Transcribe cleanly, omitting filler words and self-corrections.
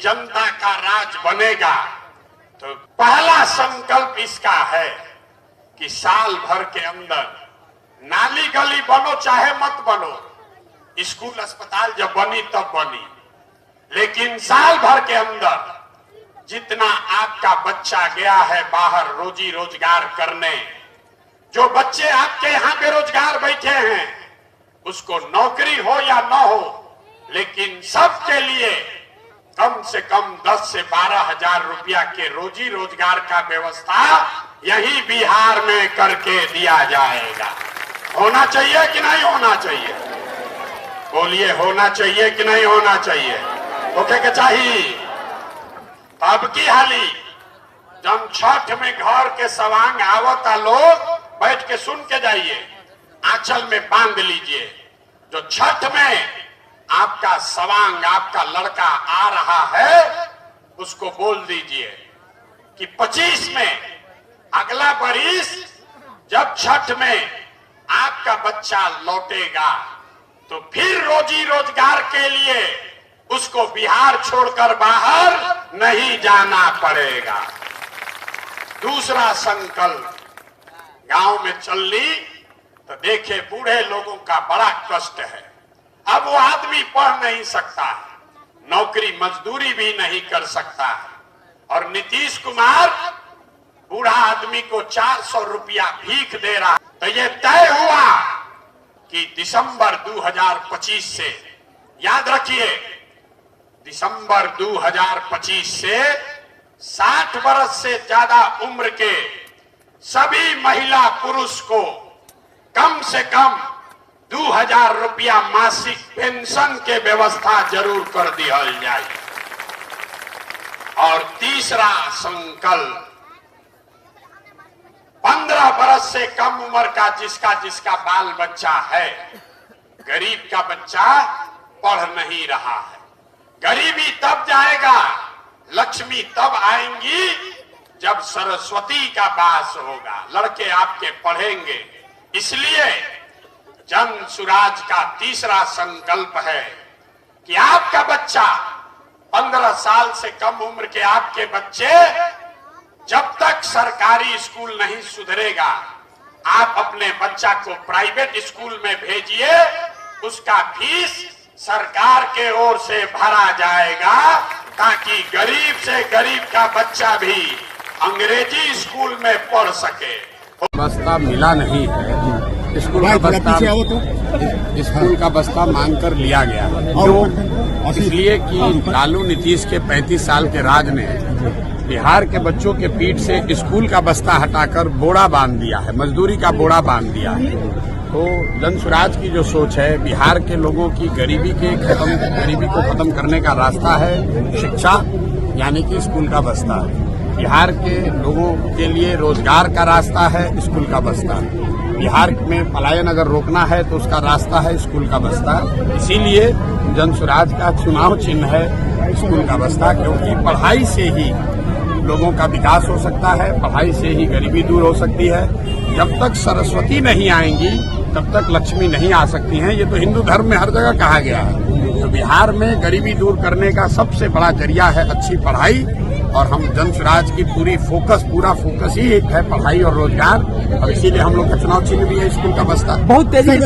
जनता का राज बनेगा तो पहला संकल्प इसका है कि साल भर के अंदर नाली गली बनो चाहे मत बनो, स्कूल अस्पताल जब बनी तब बनी, लेकिन साल भर के अंदर जितना आपका बच्चा गया है बाहर रोजी रोजगार करने, जो बच्चे आपके यहाँ बेरोजगार बैठे हैं, उसको नौकरी हो या न हो, लेकिन सबके लिए कम से कम 10 से 12 हजार रुपया के रोजी रोजगार का व्यवस्था यही बिहार में करके दिया जाएगा। होना चाहिए कि नहीं होना चाहिए? बोलिए, होना चाहिए कि नहीं होना चाहिए? ओके के चाहिए। अब की हाली जब छठ में घर के सवांग आवता लोग बैठ के सुन के जाइए, आंचल में बांध लीजिए। जो छठ में आपका सवांग आपका लड़का आ रहा है उसको बोल दीजिए कि 25 में अगला बरिस जब छठ में आपका बच्चा लौटेगा तो फिर रोजी रोजगार के लिए उसको बिहार छोड़कर बाहर नहीं जाना पड़ेगा। दूसरा संकल्प, गांव में चल ली तो देखे बूढ़े लोगों का बड़ा कष्ट है। अब वो आदमी पढ़ नहीं सकता है, नौकरी मजदूरी भी नहीं कर सकता है, और नीतीश कुमार बूढ़ा आदमी को 400 रुपया भीख दे रहा। तो ये तय हुआ कि दिसंबर 2025 से, याद रखिए, दिसंबर 2025 से 60 वर्ष से ज्यादा उम्र के सभी महिला पुरुष को कम से कम 2000 रुपया मासिक पेंशन के व्यवस्था जरूर कर दिया जाए। और तीसरा संकल्प, 15 वर्ष से कम उम्र का जिसका बाल बच्चा है, गरीब का बच्चा पढ़ नहीं रहा है, गरीबी तब जाएगा, लक्ष्मी तब आएंगी जब सरस्वती का वास होगा, लड़के आपके पढ़ेंगे। इसलिए जन सुराज का तीसरा संकल्प है कि आपका बच्चा 15 साल से कम उम्र के आपके बच्चे जब तक सरकारी स्कूल नहीं सुधरेगा, आप अपने बच्चा को प्राइवेट स्कूल में भेजिए, उसका फीस सरकार के ओर से भरा जाएगा ताकि गरीब से गरीब का बच्चा भी अंग्रेजी स्कूल में पढ़ सके। बस्ता मिला नहीं है, स्कूल का बस्ता मांगकर लिया गया, इसलिए कि लालू नीतीश के 35 साल के राज ने बिहार के बच्चों के पीठ से स्कूल का बस्ता हटाकर बोरा बांध दिया है, मजदूरी का बोरा बांध दिया है। तो जन स्वराज की जो सोच है, बिहार के लोगों की गरीबी को खत्म करने का रास्ता है शिक्षा, यानी कि स्कूल का बस्ता। बिहार के लोगों के लिए रोजगार का रास्ता है स्कूल का बस्ता। बिहार में पलायन अगर रोकना है तो उसका रास्ता है स्कूल का बस्ता। इसीलिए जन स्वराज का चुनाव चिन्ह है स्कूल का बस्ता, क्योंकि पढ़ाई से ही लोगों का विकास हो सकता है, पढ़ाई से ही गरीबी दूर हो सकती है। जब तक सरस्वती नहीं आएंगी तब तक लक्ष्मी नहीं आ सकती हैं। ये तो हिंदू धर्म में हर जगह कहा गया है। तो बिहार में गरीबी दूर करने का सबसे बड़ा जरिया है अच्छी पढ़ाई, और हम जन स्वराज की पूरा फोकस ही है पढ़ाई और रोजगार, और इसीलिए हम लोग का चुनाव चिन्ह भी है स्कूल का बस्ता। बहुत तेजी